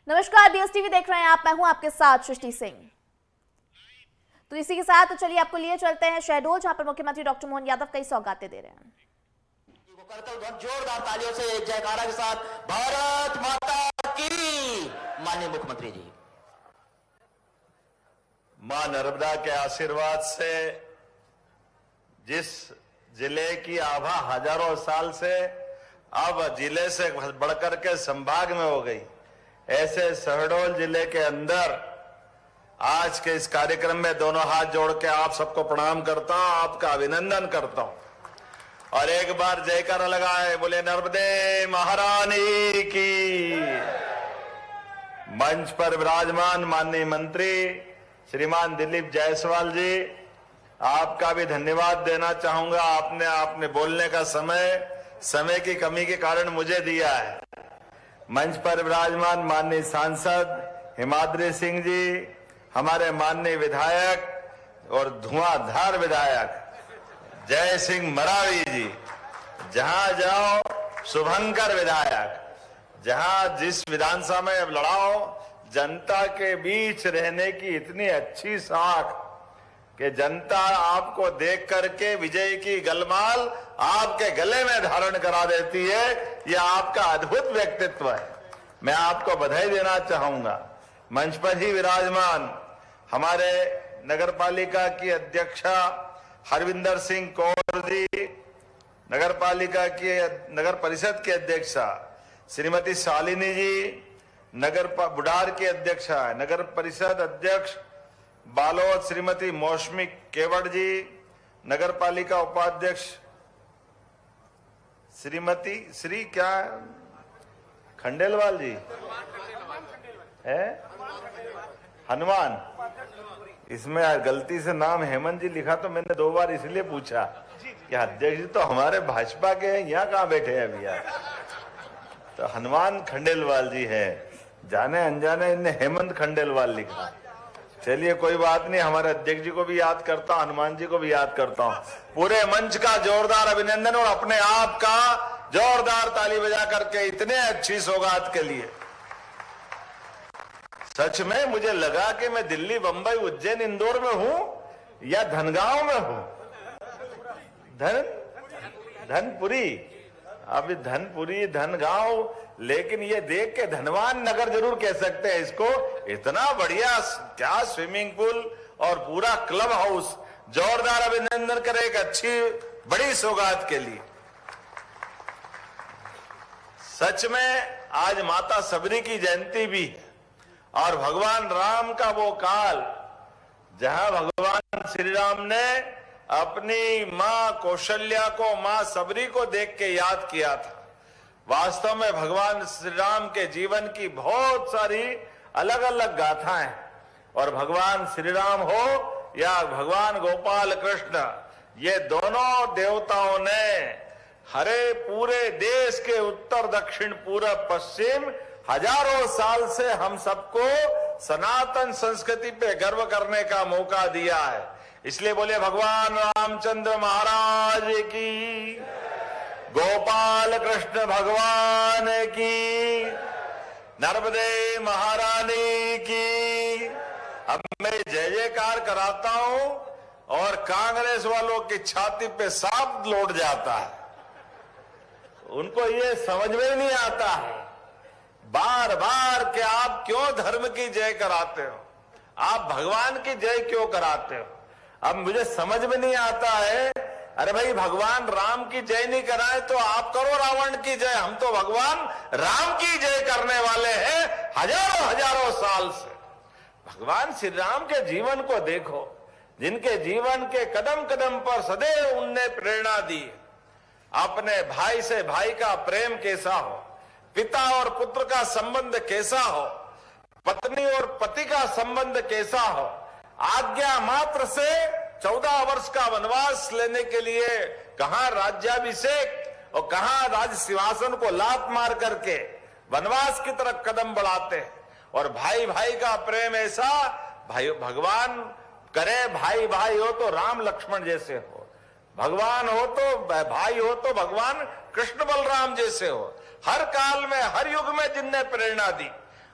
नमस्कार, BS TV देख रहे हैं आप। मैं हूं आपके साथ सृष्टि सिंह। तो इसी के साथ चलिए आपको लिए चलते हैं शहडोल, जहां पर मुख्यमंत्री डॉक्टर मोहन यादव कई सौगातें दे रहे हैं। जोरदार तालियों से जयकारा के साथ भारत माता की। माननीय मुख्यमंत्री जी, मां नर्मदा के आशीर्वाद से जिस जिले की आभा हजारों साल से अब जिले से बढ़कर के संभाग में हो गई, ऐसे शहडोल जिले के अंदर आज के इस कार्यक्रम में दोनों हाथ जोड़ के आप सबको प्रणाम करता हूं, आपका अभिनंदन करता हूं और एक बार जयकारा लगाए, बोले नर्मदे महारानी की। मंच पर विराजमान माननीय मंत्री श्रीमान दिलीप जायसवाल जी, आपका भी धन्यवाद देना चाहूंगा। आपने बोलने का समय की कमी के कारण मुझे दिया है। मंच पर विराजमान माननीय सांसद हिमाद्री सिंह जी, हमारे माननीय विधायक और धुआंधार विधायक जय सिंह मरावी जी, जहां जाओ शुभंकर विधायक, जहां जिस विधानसभा में अब लड़ाओ, जनता के बीच रहने की इतनी अच्छी साख कि जनता आपको देख करके विजय की गलमाल आपके गले में धारण करा देती है। यह आपका अद्भुत व्यक्तित्व है, मैं आपको बधाई देना चाहूंगा। मंच पर ही विराजमान हमारे नगर पालिका की अध्यक्षा हरविंदर सिंह कौर जी, नगर परिषद की अध्यक्षा श्रीमती शालिनी जी, बुढ़ार की अध्यक्षा नगर परिषद अध्यक्ष बालोद श्रीमती मौसमी केवड़ जी, नगर पालिका उपाध्यक्ष श्री क्या खंडेलवाल जी है, हनुमान। इसमें गलती से नाम हेमंत जी लिखा तो मैंने 2 बार इसलिए पूछा कि अध्यक्ष जी तो हमारे भाजपा के हैं, यहाँ कहाँ बैठे हैं अभी यार। तो हनुमान खंडेलवाल जी है, जाने अनजाने इनने हेमंत खंडेलवाल लिखा। चलिए कोई बात नहीं, हमारे अध्यक्ष जी को भी याद करता हूं, हनुमान जी को भी याद करता हूं। पूरे मंच का जोरदार अभिनंदन और अपने आप का जोरदार ताली बजा करके इतने अच्छी सौगात के लिए। सच में मुझे लगा कि मैं दिल्ली, बंबई, उज्जैन, इंदौर में हूं या धनगांव में हूं। धनपुरी, अभी धनपुरी, धनगांव, लेकिन ये देख के धनवान नगर जरूर कह सकते हैं इसको। इतना बढ़िया, क्या स्विमिंग पूल और पूरा क्लब हाउस। जोरदार अभिनंदन करें एक अच्छी बड़ी सौगात के लिए। सच में आज माता सबरी की जयंती भी है और भगवान राम का वो काल जहां भगवान श्री राम ने अपनी मां कौशल्या को, मां सबरी को देख के याद किया था। वास्तव में भगवान श्री राम के जीवन की बहुत सारी अलग अलग गाथाएं, और भगवान श्री राम हो या भगवान गोपाल कृष्ण, ये दोनों देवताओं ने हरे पूरे देश के उत्तर, दक्षिण, पूरब, पश्चिम हजारों साल से हम सबको सनातन संस्कृति पे गर्व करने का मौका दिया है। इसलिए बोले भगवान रामचंद्र महाराज की, गोपाल कृष्ण भगवान की, नर्मदे महारानी की। अब मैं जय जयकार कराता हूं और कांग्रेस वालों की छाती पे सांप लौट जाता है। उनको ये समझ में नहीं आता है बार बार कि आप क्यों धर्म की जय कराते हो, आप भगवान की जय क्यों कराते हो। अब मुझे समझ में नहीं आता है, अरे भाई भगवान राम की जय नहीं कराए तो आप करो रावण की जय। हम तो भगवान राम की जय करने वाले हैं हजारों हजारों साल से। भगवान श्री राम के जीवन को देखो, जिनके जीवन के कदम कदम पर सदैव उनने प्रेरणा दी। अपने भाई से भाई का प्रेम कैसा हो, पिता और पुत्र का संबंध कैसा हो, पत्नी और पति का संबंध कैसा हो, आज्ञा मात्र से 14 वर्ष का वनवास लेने के लिए कहां राज्याभिषेक और कहां राज सिंहासन को लात मार करके वनवास की तरफ कदम बढ़ाते हैं। और भाई भाई का प्रेम ऐसा, भाई भगवान करे भाई भाई हो तो राम लक्ष्मण जैसे हो, भगवान हो तो भाई हो तो भगवान कृष्ण बलराम जैसे हो। हर काल में, हर युग में जिनने प्रेरणा दी,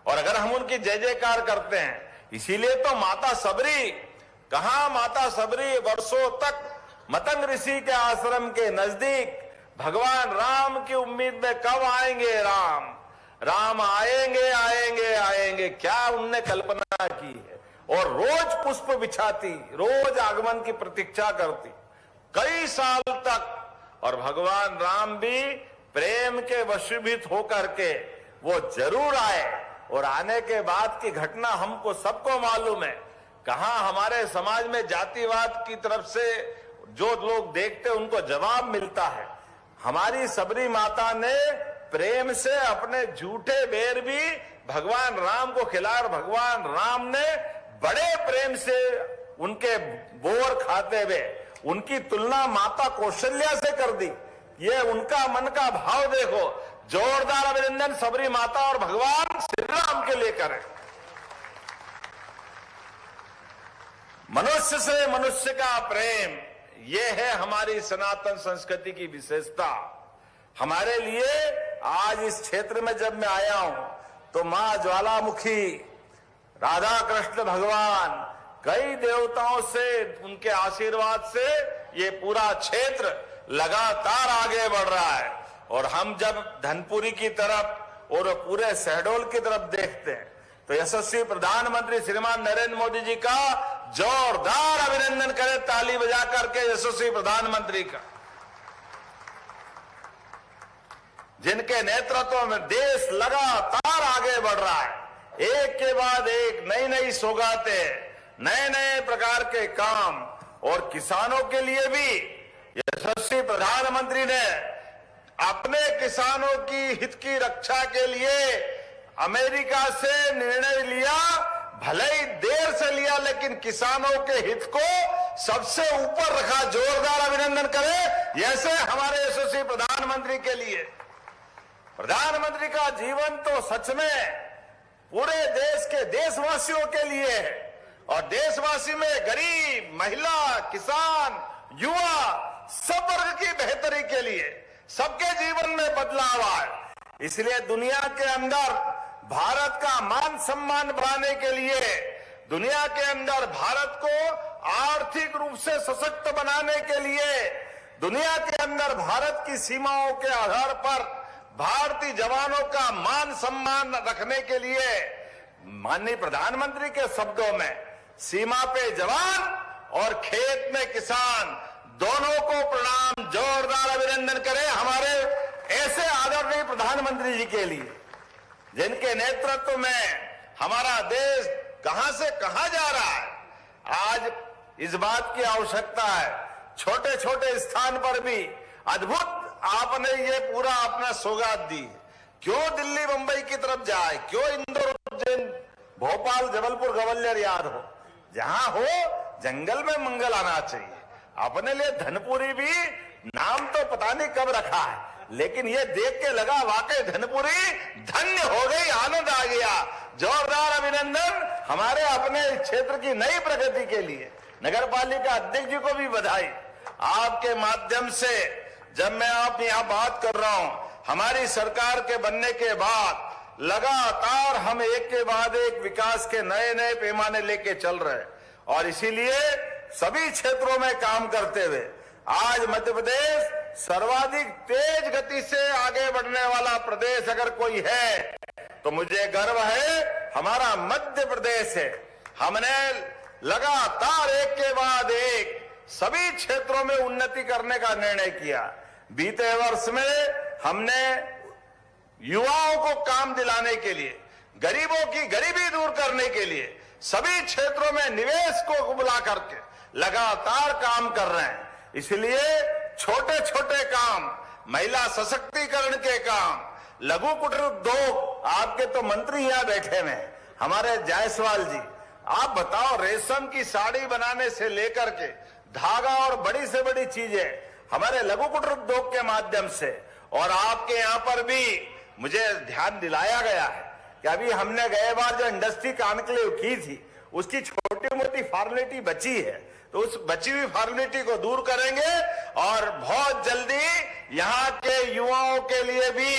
और अगर हम उनकी जय जयकार करते हैं, इसीलिए तो माता सबरी, कहां माता सबरी वर्षों तक मतंग ऋषि के आश्रम के नजदीक भगवान राम की उम्मीद में कब आएंगे राम, राम आएंगे आएंगे आएंगे, क्या उनने कल्पना की है। और रोज पुष्प बिछाती, रोज आगमन की प्रतीक्षा करती कई साल तक। और भगवान राम भी प्रेम के वशीभूत होकर के वो जरूर आए। और आने के बाद की घटना हमको सबको मालूम है। कहां हमारे समाज में जातिवाद की तरफ से जो लोग देखते उनको जवाब मिलता है। हमारी सबरी माता ने प्रेम से अपने झूठे बेर भी भगवान राम को खिलाए। भगवान राम ने बड़े प्रेम से उनके बोर खाते हुए उनकी तुलना माता कौशल्या से कर दी। ये उनका मन का भाव देखो। जोरदार अभिनंदन सबरी माता और भगवान श्री राम के लिए करें। मनुष्य से मनुष्य का प्रेम, ये है हमारी सनातन संस्कृति की विशेषता। हमारे लिए आज इस क्षेत्र में जब मैं आया हूं तो मां ज्वालामुखी, राधा कृष्ण भगवान, कई देवताओं से उनके आशीर्वाद से ये पूरा क्षेत्र लगातार आगे बढ़ रहा है। और हम जब धनपुरी की तरफ और पूरे शहडोल की तरफ देखते हैं तो यशस्वी प्रधानमंत्री श्रीमान नरेंद्र मोदी जी का जोरदार अभिनंदन करें ताली बजा करके, यशस्वी प्रधानमंत्री का, जिनके नेतृत्व में देश लगातार आगे बढ़ रहा है। एक के बाद एक नई नई सौगातें, नए नए प्रकार के काम। और किसानों के लिए भी यशस्वी प्रधानमंत्री ने अपने किसानों की हित की रक्षा के लिए अमेरिका से निर्णय लिया। भले ही देर से लिया, लेकिन किसानों के हित को सबसे ऊपर रखा। जोरदार अभिनंदन करें ऐसे हमारे यशस्वी प्रधानमंत्री के लिए। प्रधानमंत्री का जीवन तो सच में पूरे देश के देशवासियों के लिए है। और देशवासी में गरीब, महिला, किसान, युवा, सब वर्ग की बेहतरी के लिए, सबके जीवन में बदलाव आए। इसलिए दुनिया के अंदर भारत का मान सम्मान बढ़ाने के लिए, दुनिया के अंदर भारत को आर्थिक रूप से सशक्त बनाने के लिए, दुनिया के अंदर भारत की सीमाओं के आधार पर भारतीय जवानों का मान सम्मान रखने के लिए, माननीय प्रधानमंत्री के शब्दों में, सीमा पे जवान और खेत में किसान दोनों को प्रणाम। जोरदार अभिनंदन करें हमारे ऐसे आदरणीय प्रधानमंत्री जी के लिए, जिनके नेतृत्व में हमारा देश कहां से कहां जा रहा है। आज इस बात की आवश्यकता है, छोटे छोटे स्थान पर भी अद्भुत आपने ये पूरा अपना सौगात दी। क्यों दिल्ली मुंबई की तरफ जाए, क्यों इंदौर, उज्जैन, भोपाल, जबलपुर, ग्वालियर याद हो। जहां हो जंगल में मंगल आना चाहिए। अपने लिए धनपुरी भी नाम तो पता नहीं कब रखा है, लेकिन ये देख के लगा वाकई धनपुरी धन्य हो गई, आनंद आ गया। जोरदार अभिनंदन हमारे अपने क्षेत्र की नई प्रगति के लिए। नगर पालिका अध्यक्ष जी को भी बधाई। आपके माध्यम से जब मैं आप यहां बात कर रहा हूं, हमारी सरकार के बनने के बाद लगातार हम एक के बाद एक विकास के नए नए पैमाने लेके चल रहे हैं। और इसीलिए सभी क्षेत्रों में काम करते हुए आज मध्य प्रदेश सर्वाधिक तेज गति से आगे बढ़ने वाला प्रदेश अगर कोई है तो मुझे गर्व है, हमारा मध्य प्रदेश है। हमने लगातार एक के बाद एक सभी क्षेत्रों में उन्नति करने का निर्णय किया। बीते वर्ष में हमने युवाओं को काम दिलाने के लिए, गरीबों की गरीबी दूर करने के लिए सभी क्षेत्रों में निवेश को बुला करके लगातार काम कर रहे हैं। इसलिए छोटे छोटे काम, महिला सशक्तिकरण के काम, लघु कुटीर उद्योग, आपके तो मंत्री यहां बैठे हुए हैं हमारे जायसवाल जी, आप बताओ, रेशम की साड़ी बनाने से लेकर के धागा और बड़ी से बड़ी चीजें हमारे लघु कुटीर उद्योग के माध्यम से। और आपके यहां पर भी मुझे ध्यान दिलाया गया है कि अभी हमने गए बार जो इंडस्ट्री कॉन्क्लेव की थी, उसकी छोटी छोटी मोटी फॉर्मेलिटी बची है, तो उस बची हुई फॉर्मेलिटी को दूर करेंगे और बहुत जल्दी यहाँ के युवाओं के लिए भी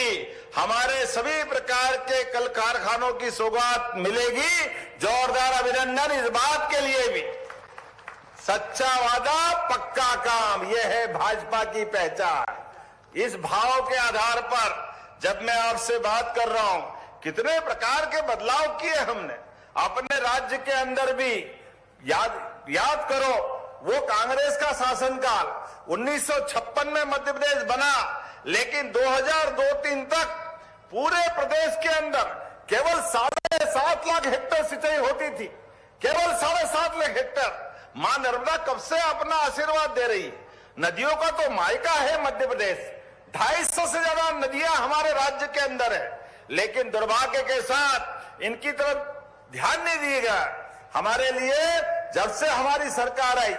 हमारे सभी प्रकार के कल कारखानों की सौगात मिलेगी। जोरदार अभिनंदन इस बात के लिए भी। सच्चा वादा पक्का काम, यह है भाजपा की पहचान। इस भाव के आधार पर जब मैं आपसे बात कर रहा हूं, कितने प्रकार के बदलाव किए हमने अपने राज्य के अंदर भी। याद करो वो कांग्रेस का शासनकाल, 1956 में मध्य प्रदेश बना, लेकिन 2002-03 तक पूरे प्रदेश के अंदर केवल 7.5 लाख हेक्टेयर सिंचाई होती थी, केवल 7.5 लाख हेक्टेयर। मां नर्मदा कब से अपना आशीर्वाद दे रही है। नदियों का तो मायका है मध्य प्रदेश, 250 से ज्यादा नदियां हमारे राज्य के अंदर है, लेकिन दुर्भाग्य के साथ इनकी तरफ ध्यान नहीं दिया गया। हमारे लिए जब से हमारी सरकार आई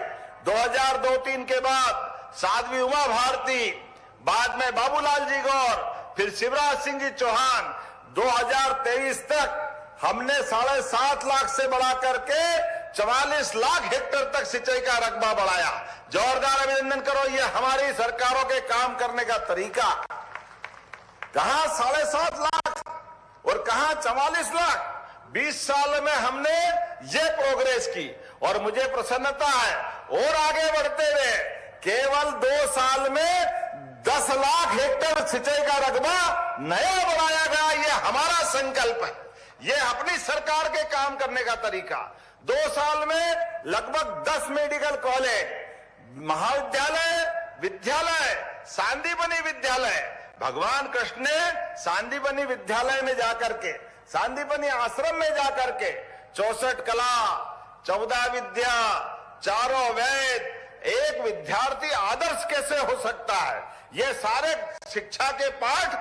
2002-03 के बाद साध्वी उमा भारती, बाद में बाबूलाल जी गौर, फिर शिवराज सिंह जी चौहान, 2023 तक हमने 7.5 लाख से बढ़ा करके 44 लाख हेक्टेयर तक सिंचाई का रकबा बढ़ाया। जोरदार अभिनंदन करो, ये हमारी सरकारों के काम करने का तरीका। कहां 7.5 लाख और कहां 44 लाख। 20 साल में हमने ये प्रोग्रेस की और मुझे प्रसन्नता है और आगे बढ़ते हुए केवल 2 साल में 10 लाख हेक्टेयर सिंचाई का रकबा नया बढ़ाया गया। ये हमारा संकल्प है, ये अपनी सरकार के काम करने का तरीका। 2 साल में लगभग 10 मेडिकल कॉलेज, महाविद्यालय, विद्यालय, सांदीपनि विद्यालय। भगवान कृष्ण ने सांदीपनि विद्यालय में जाकर के, सांदीपनि आश्रम में जाकर के 64 कला, 14 विद्या, 4 वेद, एक विद्यार्थी आदर्श कैसे हो सकता है, ये सारे शिक्षा के पाठ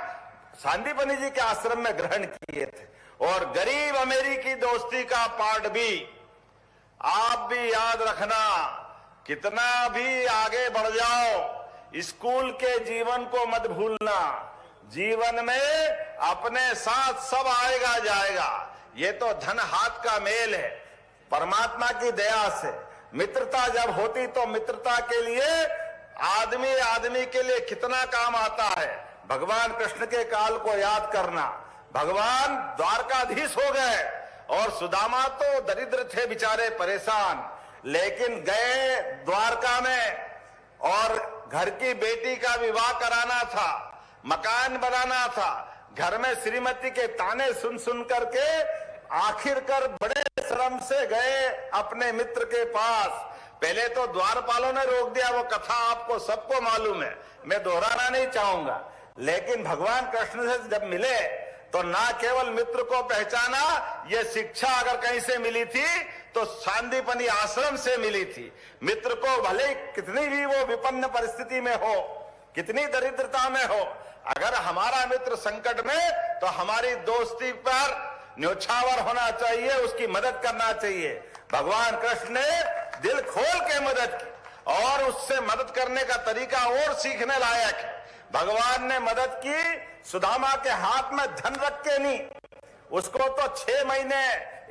सांदीपनि जी के आश्रम में ग्रहण किए थे। और गरीब अमेरिकी दोस्ती का पाठ भी आप भी याद रखना। कितना भी आगे बढ़ जाओ, स्कूल के जीवन को मत भूलना। जीवन में अपने साथ सब आएगा जाएगा, ये तो धन हाथ का मेल है। परमात्मा की दया से मित्रता जब होती तो मित्रता के लिए आदमी आदमी के लिए कितना काम आता है। भगवान कृष्ण के काल को याद करना। भगवान द्वारकाधीश हो गए और सुदामा तो दरिद्र थे बेचारे, परेशान, लेकिन गए द्वारका में और घर की बेटी का विवाह कराना था, मकान बनाना था। घर में श्रीमती के ताने सुन सुन करके आखिरकार बड़े श्रम से गए अपने मित्र के पास। पहले तो द्वारपालों ने रोक दिया, वो कथा आपको सबको मालूम है, मैं दोहराना नहीं चाहूंगा। लेकिन भगवान कृष्ण से जब मिले तो ना केवल मित्र को पहचाना, ये शिक्षा अगर कहीं से मिली थी तो सांदीपनि आश्रम से मिली थी। मित्र को भले कितनी भी वो विपन्न परिस्थिति में हो, कितनी दरिद्रता में हो, अगर हमारा मित्र संकट में तो हमारी दोस्ती पर न्योछावर होना चाहिए, उसकी मदद करना चाहिए। भगवान कृष्ण ने दिल खोल के मदद की और उससे मदद करने का तरीका और सीखने लायक है। भगवान ने मदद की, सुदामा के हाथ में धन रख के नहीं, उसको तो 6 महीने,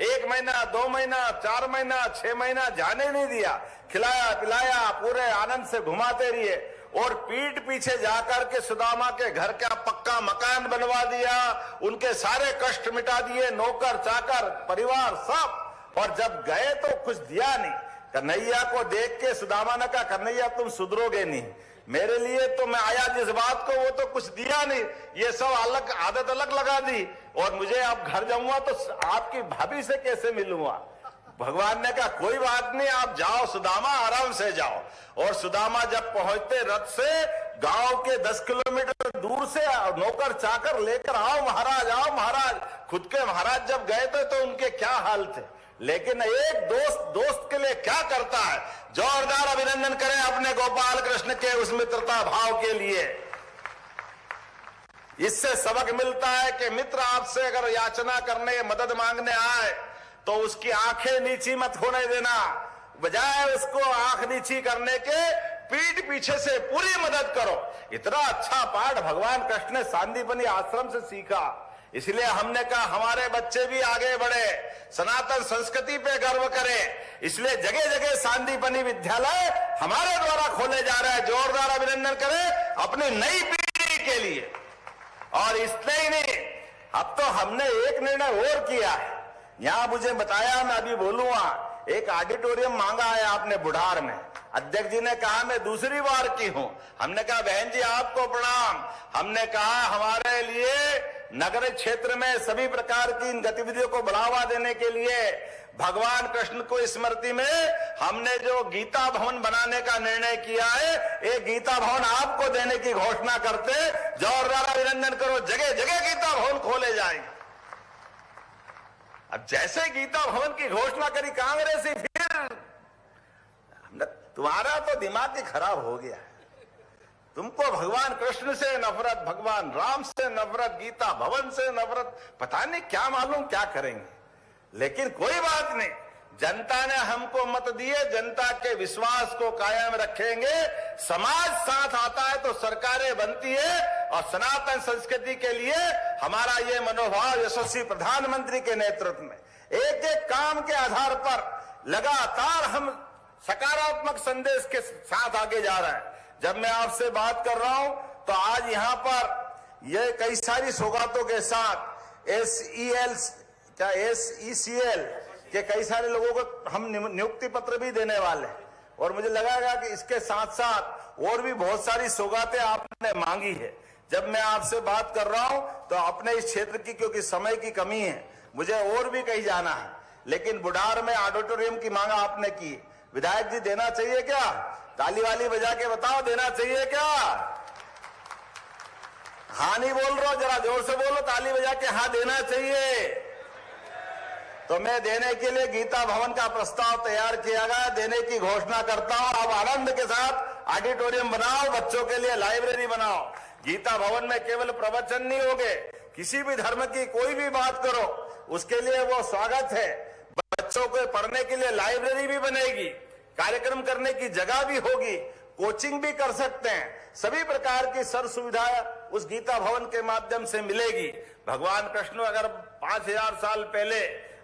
1 महीना, 2 महीना, 4 महीना, 6 महीना जाने नहीं दिया। खिलाया पिलाया, पूरे आनंद से घुमाते रहिए और पीठ पीछे जाकर के सुदामा के घर का पक्का मकान बनवा दिया, उनके सारे कष्ट मिटा दिए, नौकर चाकर परिवार सब। और जब गए तो कुछ दिया नहीं। कन्हैया को देख के सुदामा ने कहा, कन्हैया तुम सुधरोगे नहीं, मेरे लिए तो मैं आया जिस बात को वो तो कुछ दिया नहीं, ये सब अलग आदत अलग लगा दी, और मुझे अब घर जाऊंगा तो आपकी भाभी से कैसे मिलूंगा। भगवान ने कहा कोई बात नहीं, आप जाओ सुदामा, आराम से जाओ। और सुदामा जब पहुंचते रथ से, गांव के 10 किलोमीटर दूर से नौकर चाकर लेकर आओ महाराज। खुद के महाराज जब गए थे तो उनके क्या हाल थे, लेकिन एक दोस्त के लिए क्या करता है। जोरदार अभिनंदन करें अपने गोपाल कृष्ण के उस मित्रता भाव के लिए। इससे सबक मिलता है कि मित्र आपसे अगर याचना करने, मदद मांगने आए तो उसकी आंखें नीची मत होने देना, बजाय उसको आंख नीची करने के पीठ पीछे से पूरी मदद करो। इतना अच्छा पाठ भगवान कृष्ण ने सांदीपनि आश्रम से सीखा। इसलिए हमने कहा हमारे बच्चे भी आगे बढ़े, सनातन संस्कृति पे गर्व करें, इसलिए जगह जगह सांदीपनि विद्यालय हमारे द्वारा खोले जा रहे हैं। जोरदार अभिनंदन करें अपनी नई पीढ़ी के लिए। और इसलिए ही नहीं, अब तो हमने एक निर्णय और किया है, यहां मुझे बताया, मैं अभी बोलूंगा, एक ऑडिटोरियम मांगा है आपने बुढ़ार में। अध्यक्ष जी ने कहा मैं दूसरी बार की हूं। हमने कहा बहन जी आपको प्रणाम। हमने कहा हमारे लिए नगर क्षेत्र में सभी प्रकार की इन गतिविधियों को बढ़ावा देने के लिए भगवान कृष्ण को स्मृति में हमने जो गीता भवन बनाने का निर्णय किया है, एक गीता भवन आपको देने की घोषणा करते, जोरदार अभिनंदन करो। जगह जगह गीता भवन खोले जाएंगे। अब जैसे गीता भवन की घोषणा करी कांग्रेस ही, फिर तुम्हारा तो दिमाग ही खराब हो गया है। तुमको भगवान कृष्ण से नफरत, भगवान राम से नफरत, गीता भवन से नफरत, पता नहीं क्या मालूम क्या करेंगे। लेकिन कोई बात नहीं, जनता ने हमको मत दिए, जनता के विश्वास को कायम रखेंगे। समाज साथ आता है तो सरकारें बनती है, और सनातन संस्कृति के लिए हमारा ये मनोभाव यशस्वी प्रधानमंत्री के नेतृत्व में एक एक काम के आधार पर लगातार हम सकारात्मक संदेश के साथ आगे जा रहे हैं। जब मैं आपसे बात कर रहा हूं तो आज यहां पर ये कई सारी सौगातों के साथ SECL के कई सारे लोगों को हम नियुक्ति पत्र भी देने वाले हैं, और मुझे लगेगा कि इसके साथ साथ और भी बहुत सारी सौगातें आपने मांगी है। जब मैं आपसे बात कर रहा हूं तो अपने इस क्षेत्र की, क्योंकि समय की कमी है, मुझे और भी कहीं जाना है, लेकिन बुढ़ार में ऑडिटोरियम की मांग आपने की। विधायक जी देना चाहिए क्या? ताली वाली बजा के बताओ, देना चाहिए क्या? हाँ नहीं बोल रहा, जरा जोर से बोलो, ताली बजा के हाँ देना चाहिए। तो मैं देने के लिए गीता भवन का प्रस्ताव तैयार किया गया, देने की घोषणा करता हूं। अब आनंद के साथ ऑडिटोरियम बनाओ, बच्चों के लिए लाइब्रेरी बनाओ। गीता भवन में केवल प्रवचन नहीं होंगे, किसी भी धर्म की कोई भी बात करो उसके लिए वो स्वागत है। बच्चों को पढ़ने के लिए लाइब्रेरी भी बनेगी, कार्यक्रम करने की जगह भी होगी, कोचिंग भी कर सकते हैं। सभी प्रकार की सर्व सुविधा उस गीता भवन के माध्यम से मिलेगी। भगवान कृष्ण अगर 5000 साल पहले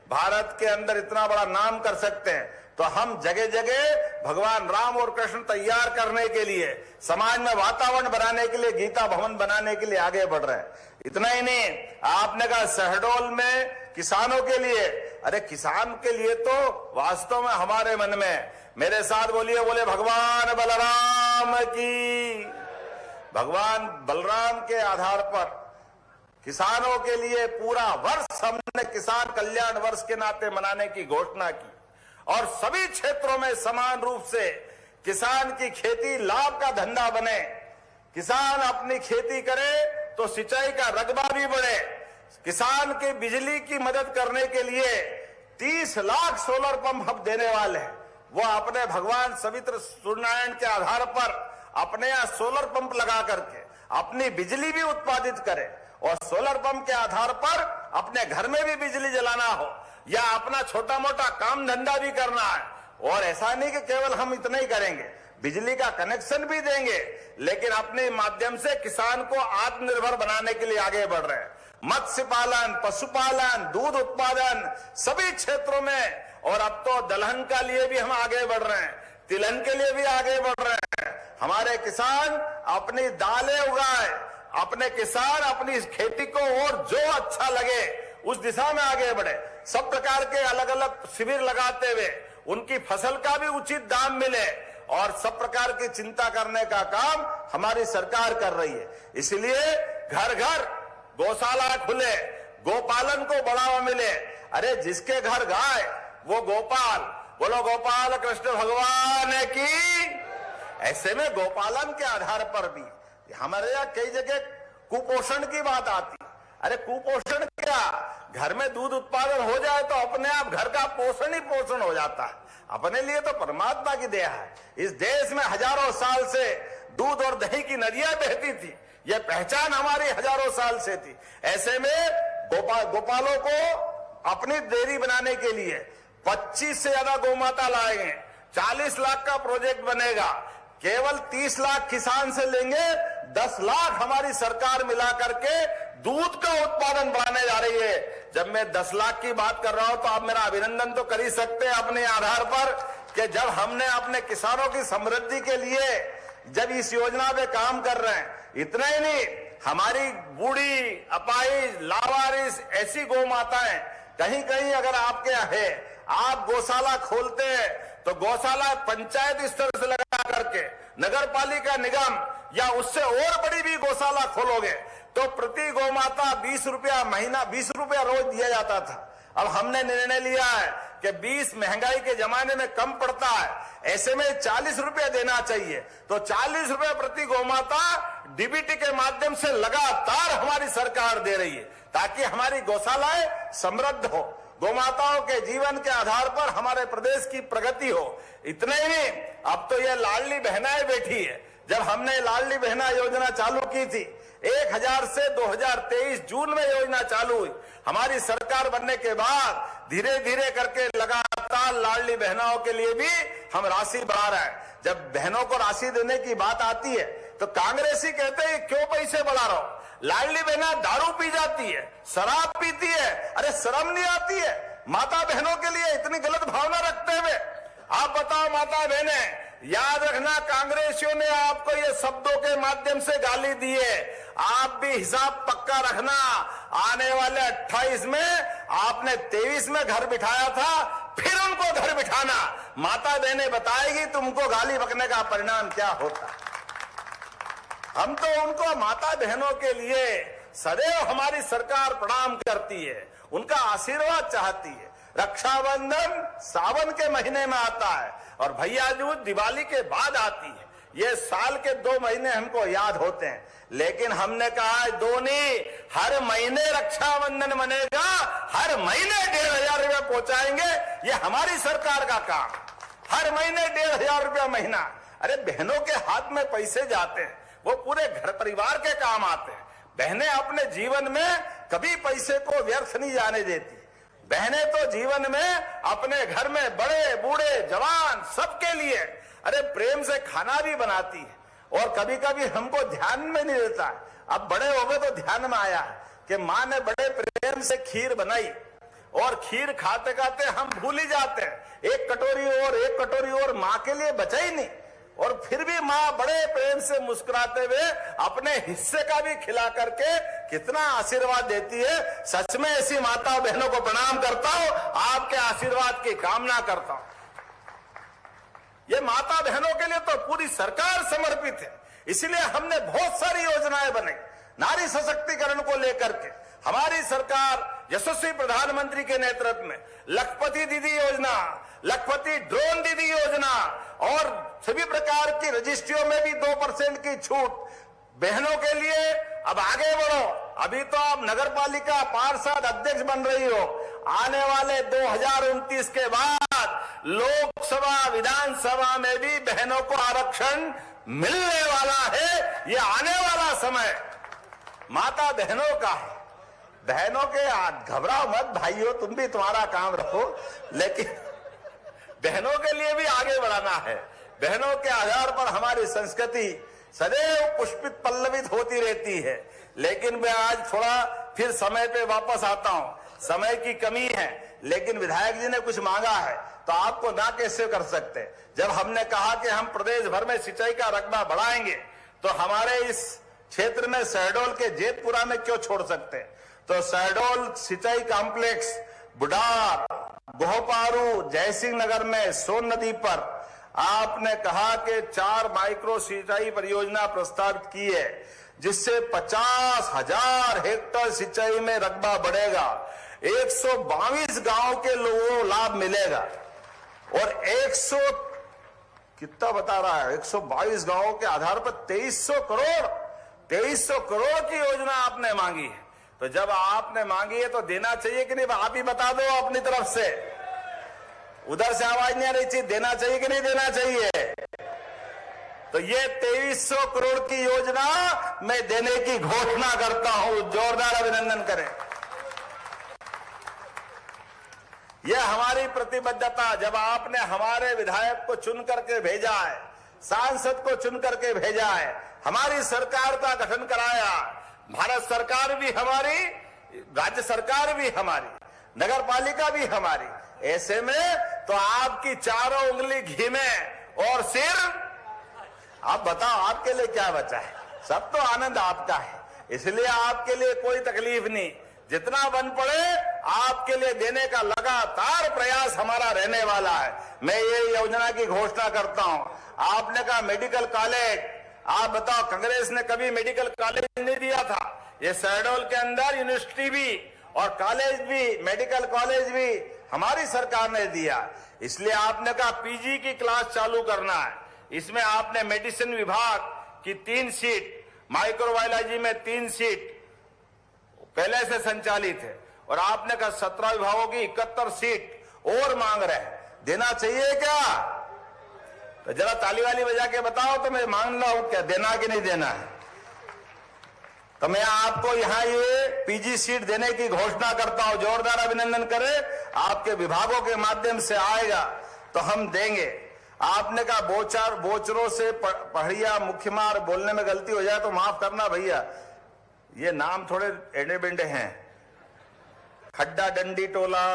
भारत के अंदर इतना बड़ा नाम कर सकते हैं, तो हम जगह जगह भगवान राम और कृष्ण तैयार करने के लिए, समाज में वातावरण बनाने के लिए, गीता भवन बनाने के लिए आगे बढ़ रहे हैं। इतना ही नहीं, आपने कहा शहडोल में किसानों के लिए, अरे किसान के लिए तो वास्तव में हमारे मन में, मेरे साथ बोलिए, बोले भगवान बलराम की। भगवान बलराम के आधार पर किसानों के लिए पूरा वर्ष हमने किसान कल्याण वर्ष के नाते मनाने की घोषणा की, और सभी क्षेत्रों में समान रूप से किसान की खेती लाभ का धंधा बने। किसान अपनी खेती करे तो सिंचाई का रकबा भी बढ़े। किसान के बिजली की मदद करने के लिए 30 लाख सोलर पंप हम देने वाले हैं। वो अपने भगवान सवित्र सूर्यनारायण के आधार पर अपने यहां सोलर पंप लगा करके अपनी बिजली भी उत्पादित करे, और सोलर पंप के आधार पर अपने घर में भी बिजली जलाना हो, या अपना छोटा मोटा काम धंधा भी करना है। और ऐसा नहीं कि केवल हम इतना ही करेंगे, बिजली का कनेक्शन भी देंगे, लेकिन अपने माध्यम से किसान को आत्मनिर्भर बनाने के लिए आगे बढ़ रहे हैं। मत्स्य पालन, पशुपालन, दूध उत्पादन सभी क्षेत्रों में, और अब तो दलहन का लिए भी हम आगे बढ़ रहे हैं, तिलहन के लिए भी आगे बढ़ रहे हैं। हमारे किसान अपनी दालें उगाए, अपने किसान अपनी खेती को और जो अच्छा लगे उस दिशा में आगे बढ़े। सब प्रकार के अलग अलग शिविर लगाते हुए उनकी फसल का भी उचित दाम मिले, और सब प्रकार की चिंता करने का काम हमारी सरकार कर रही है। इसलिए घर घर गौशाला खुले, गोपालन को बढ़ावा मिले। अरे जिसके घर गाय वो गोपाल, बोलो गोपाल कृष्ण भगवान की। ऐसे में गोपालन के आधार पर भी हमारे यहाँ कई जगह कुपोषण की बात आती। अरे कुपोषण क्या, घर में दूध उत्पादन हो जाए तो अपने आप घर का पोषण ही पोषण हो जाता है। अपने लिए तो परमात्मा की दया है। इस देश में हजारों साल से दूध और दही की नदियां बहती थी, यह पहचान हमारी हजारों साल से थी। ऐसे में गोपालों को अपनी डेयरी बनाने के लिए 25 से ज्यादा गौमाता लाएंगे। 40 लाख का प्रोजेक्ट बनेगा। केवल 30 लाख किसान से लेंगे, 10 लाख हमारी सरकार मिला करके दूध का उत्पादन बढ़ाने जा रही है। जब मैं 10 लाख की बात कर रहा हूं तो आप मेरा अभिनंदन तो कर ही सकते हैं अपने आधार पर कि जब हमने अपने किसानों की समृद्धि के लिए जब इस योजना पे काम कर रहे हैं, इतना ही नहीं, हमारी बूढ़ी, अपाहिज, लावारिस ऐसी गौ माताएं कहीं कहीं अगर आपके है, आप गौशाला खोलते हैं तो गौशाला पंचायत स्तर से लगा करके नगर पालिका निगम या उससे और बड़ी भी गौशाला खोलोगे तो प्रति गौ माता 20 रुपया महीना, 20 रुपया रोज दिया जाता था। अब हमने निर्णय लिया है कि 20 महंगाई के जमाने में कम पड़ता है, ऐसे में 40 रुपया देना चाहिए। तो 40 रुपया प्रति गौ माता डीबीटी के माध्यम से लगातार हमारी सरकार दे रही है ताकि हमारी गौशालाएं समृद्ध हो, गौमाताओं के जीवन के आधार पर हमारे प्रदेश की प्रगति हो। इतना ही नहीं, अब तो ये लाडली बहनाएं बैठी है। जब हमने लाडली बहना योजना चालू की थी 1000 से 2023 जून में योजना चालू हुई। हमारी सरकार बनने के बाद धीरे धीरे करके लगातार लाडली बहनाओं के लिए भी हम राशि बढ़ा रहे हैं। जब बहनों को राशि देने की बात आती है तो कांग्रेसी कहते हैं क्यों पैसे बढ़ा रहा हो, लाडली बहना दारू पी जाती है, शराब पीती है, अरे शर्म नहीं आती है माता बहनों के लिए इतनी गलत भावना रखते हुए। आप बताओ माता बहने, याद रखना कांग्रेसियों ने आपको ये शब्दों के माध्यम से गाली दी है, आप भी हिसाब पक्का रखना। आने वाले 28 में आपने 23 में घर बिठाया था, फिर उनको घर बिठाना। माता बहने बताएगी तुमको गाली बकने का परिणाम क्या होता। हम तो उनको माता बहनों के लिए सदैव हमारी सरकार प्रणाम करती है, उनका आशीर्वाद चाहती है। रक्षाबंधन सावन के महीने में आता है और भैया दूज दिवाली के बाद आती है। ये साल के 2 महीने हमको याद होते हैं, लेकिन हमने कहा दो नहीं, हर महीने रक्षाबंधन मनेगा, हर महीने 1500 रुपया पहुंचाएंगे। ये हमारी सरकार का काम, हर महीने 1500 रुपया महीना। अरे बहनों के हाथ में पैसे जाते हैं, वो पूरे घर परिवार के काम आते हैं। बहनें अपने जीवन में कभी पैसे को व्यर्थ नहीं जाने देती। बहनें तो जीवन में अपने घर में बड़े बूढ़े जवान सबके लिए अरे प्रेम से खाना भी बनाती है और कभी कभी हमको ध्यान में नहीं देता है। अब बड़े हो गए तो ध्यान में आया है कि माँ ने बड़े प्रेम से खीर बनाई और खीर खाते खाते हम भूल ही जाते हैं, एक कटोरी और माँ के लिए बचा ही नहीं। और फिर भी माँ बड़े प्रेम से मुस्कुराते हुए अपने हिस्से का भी खिला करके कितना आशीर्वाद देती है। सच में ऐसी माता बहनों को प्रणाम करता हूं, आपके आशीर्वाद की कामना करता हूं। ये माता बहनों के लिए तो पूरी सरकार समर्पित है, इसलिए हमने बहुत सारी योजनाएं बनाई नारी सशक्तिकरण को लेकर के। हमारी सरकार यशस्वी प्रधानमंत्री के नेतृत्व में लखपति दीदी योजना, लखपति ड्रोन दीदी योजना और सभी प्रकार की रजिस्ट्रियों में भी 2% की छूट बहनों के लिए। अब आगे बढ़ो, अभी तो आप नगर पालिका पार्षद अध्यक्ष बन रही हो, आने वाले 2029 के बाद लोकसभा विधानसभा में भी बहनों को आरक्षण मिलने वाला है। ये आने वाला समय माता बहनों का है। बहनों के घबराओ मत भाइयों, तुम भी तुम्हारा काम रखो, लेकिन बहनों के लिए भी आगे बढ़ाना है। बहनों के आधार पर हमारी संस्कृति सदैव पुष्पित पल्लवित होती रहती है। लेकिन मैं आज थोड़ा फिर समय पे वापस आता हूं, समय की कमी है, लेकिन विधायक जी ने कुछ मांगा है तो आपको ना कैसे कर सकते। जब हमने कहा कि हम प्रदेश भर में सिंचाई का रकबा बढ़ाएंगे तो हमारे इस क्षेत्र में शहडोल के जेतपुरा में क्यों छोड़ सकते। तो शहडोल सिंचाई कॉम्प्लेक्स, बुढ़ार, गोहपारू, जयसिंह नगर में सोन नदी पर आपने कहा कि 4 माइक्रो सिंचाई परियोजना प्रस्तावित की है, जिससे 50,000 हेक्टेयर सिंचाई में रकबा बढ़ेगा। 122 गांव के लोगों को लाभ मिलेगा और 100 कितना बता रहा है 122 गांवों के आधार पर 2300 करोड़ की योजना आपने मांगी है। तो जब आपने मांगी है तो देना चाहिए कि नहीं, आप ही बता दो अपनी तरफ से। उधर से आवाज नहीं आ रही, चाहिए देना चाहिए कि नहीं देना चाहिए। तो ये 2300 करोड़ की योजना मैं देने की घोषणा करता हूं, जोरदार अभिनंदन करें। यह हमारी प्रतिबद्धता, जब आपने हमारे विधायक को चुन करके भेजा है, सांसद को चुन करके भेजा है, हमारी सरकार का गठन कराया। भारत सरकार भी हमारी, राज्य सरकार भी हमारी, नगर पालिका भी हमारी। ऐसे में तो आपकी चारों उंगली घी में और सिर, आप बताओ आपके लिए क्या बचा है? सब तो आनंद आपका है, इसलिए आपके लिए कोई तकलीफ नहीं। जितना बन पड़े आपके लिए देने का लगातार प्रयास हमारा रहने वाला है। मैं ये योजना की घोषणा करता हूं। आपने कहा मेडिकल कॉलेज, आप बताओ कांग्रेस ने कभी मेडिकल कॉलेज नहीं दिया था। ये शहडोल के अंदर यूनिवर्सिटी भी और कॉलेज भी, मेडिकल कॉलेज भी हमारी सरकार ने दिया। इसलिए आपने कहा पीजी की क्लास चालू करना है। इसमें आपने मेडिसिन विभाग की 3 सीट, माइक्रोबायोलॉजी में 3 सीट पहले से संचालित है, और आपने कहा 17 विभागों की 71 सीट और मांग रहे हैं। देना चाहिए क्या? तो जरा ताली वाली बजा के बताओ तो मैं मांग ला हूं क्या, देना कि नहीं देना है? तो मैं आपको यहां ये पीजी सीट देने की घोषणा करता हूं। जोरदार अभिनंदन करें। आपके विभागों के माध्यम से आएगा तो हम देंगे। आपने कहा बोचरों से पढ़िया मुख्यमार, बोलने में गलती हो जाए तो माफ करना भैया, ये नाम थोड़े एडे बेंडे हैं। खड्डा डंडी टोला,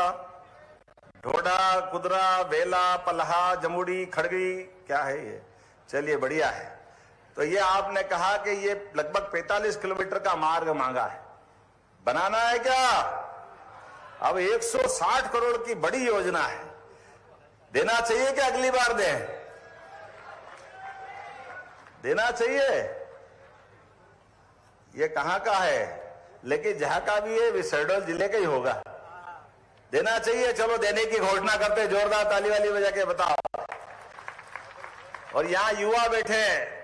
ढोडा कुदरा, बेला, पलहा, जमुड़ी, खड़गी, क्या है ये? चलिए बढ़िया है। तो ये आपने कहा कि ये लगभग 45 किलोमीटर का मार्ग मांगा है, बनाना है क्या? अब 160 करोड़ की बड़ी योजना है, देना चाहिए क्या? अगली बार दें? देना चाहिए। ये कहां का है, लेकिन जहां का भी है शहडोल जिले का ही होगा। देना चाहिए। चलो देने की घोषणा करते, जोरदार ताली वाली बजा के बताओ। और यहां युवा बैठे हैं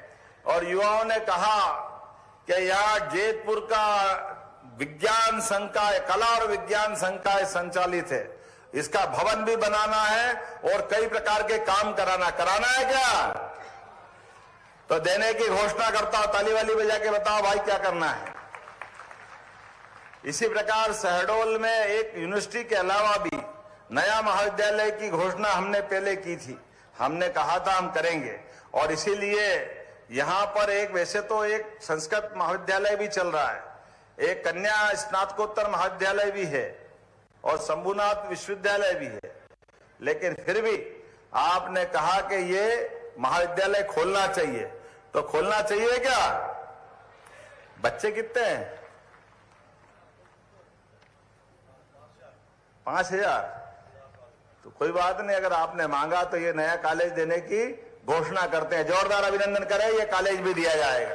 और युवाओं ने कहा कि यहाँ जैतपुर का विज्ञान संकाय, कला और विज्ञान संकाय संचालित है, इसका भवन भी बनाना है और कई प्रकार के काम कराना है क्या? तो देने की घोषणा करता हूं। ताली वाली बजा के बताओ भाई क्या करना है। इसी प्रकार शहडोल में एक यूनिवर्सिटी के अलावा भी नया महाविद्यालय की घोषणा हमने पहले की थी। हमने कहा था हम करेंगे, और इसीलिए यहां पर एक, वैसे तो एक संस्कृत महाविद्यालय भी चल रहा है, एक कन्या स्नातकोत्तर महाविद्यालय भी है और शंभुनाथ विश्वविद्यालय भी है, लेकिन फिर भी आपने कहा कि ये महाविद्यालय खोलना चाहिए। तो खोलना चाहिए क्या? बच्चे कितने हैं? 5000। तो कोई बात नहीं, अगर आपने मांगा तो ये नया कॉलेज देने की घोषणा करते हैं। जोरदार अभिनंदन करें, ये कॉलेज भी दिया जाएगा।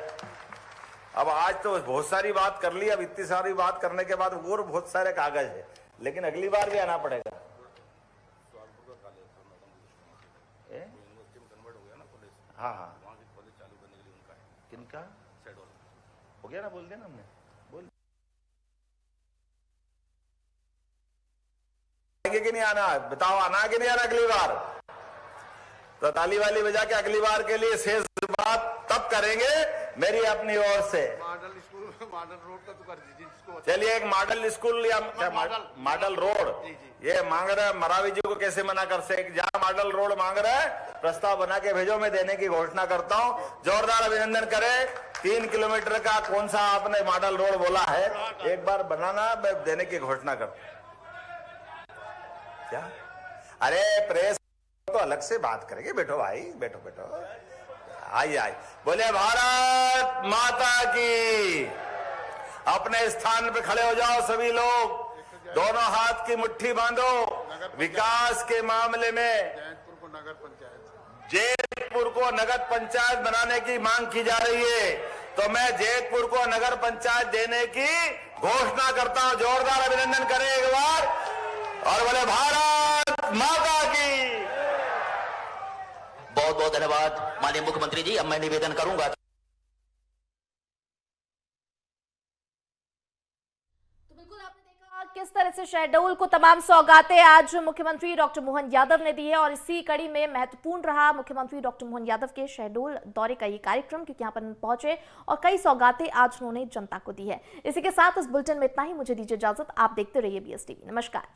अब आज तो बहुत सारी बात कर ली, अब इतनी सारी बात करने के बाद और बहुत सारे कागज है, लेकिन अगली बार भी आना पड़ेगा। हाँ हाँ, किनका हो गया ना, बोल दिया ना हमने, बोल कि नहीं आना? बताओ आना कि नहीं आना अगली बार? तो ताली वाली बजा के अगली बार के लिए शेष बात तब करेंगे मेरी अपनी ओर से। मॉडल स्कूल, मॉडल रोड का तो कर दीजिए जिसको। चलिए एक मॉडल स्कूल या मॉडल रोड, ये मांग रहे हैं। मरावी जी को कैसे मना कर सकते? जहां मॉडल रोड मांग रहे हैं प्रस्ताव बना के भेजो, मैं देने की घोषणा करता हूं। जोरदार अभिनंदन करें। 3 किलोमीटर का कौन सा आपने मॉडल रोड बोला है, एक बार बनाना, मैं देने की घोषणा करता हूं। क्या? अरे प्रेस तो अलग से बात करेंगे, बैठो भाई, बैठो बैठो, आइए। बोले भारत माता की। अपने स्थान पे खड़े हो जाओ सभी लोग, दोनों हाथ की मुट्ठी बांधो। विकास के मामले में जैतपुर को नगर पंचायत बनाने की मांग की जा रही है, तो मैं जैतपुर को नगर पंचायत देने की घोषणा करता हूं। जोरदार अभिनंदन करें एक बार, और बोले भारत माता की। बहुत बहुत धन्यवाद माननीय मुख्यमंत्री जी। अब मैं निवेदन करूंगा, तो बिल्कुल आपने देखा किस तरह से शहडोल को तमाम सौगातें आज मुख्यमंत्री डॉक्टर मोहन यादव ने दी है, और इसी कड़ी में महत्वपूर्ण रहा मुख्यमंत्री डॉक्टर मोहन यादव के शहडोल दौरे का ये कार्यक्रम, क्योंकि यहाँ पर पहुंचे और कई सौगातें आज उन्होंने जनता को दी है। इसी के साथ इस बुलेटिन में इतना ही। मुझे दीजिए इजाजत, आप देखते रहिए BSTV। नमस्कार।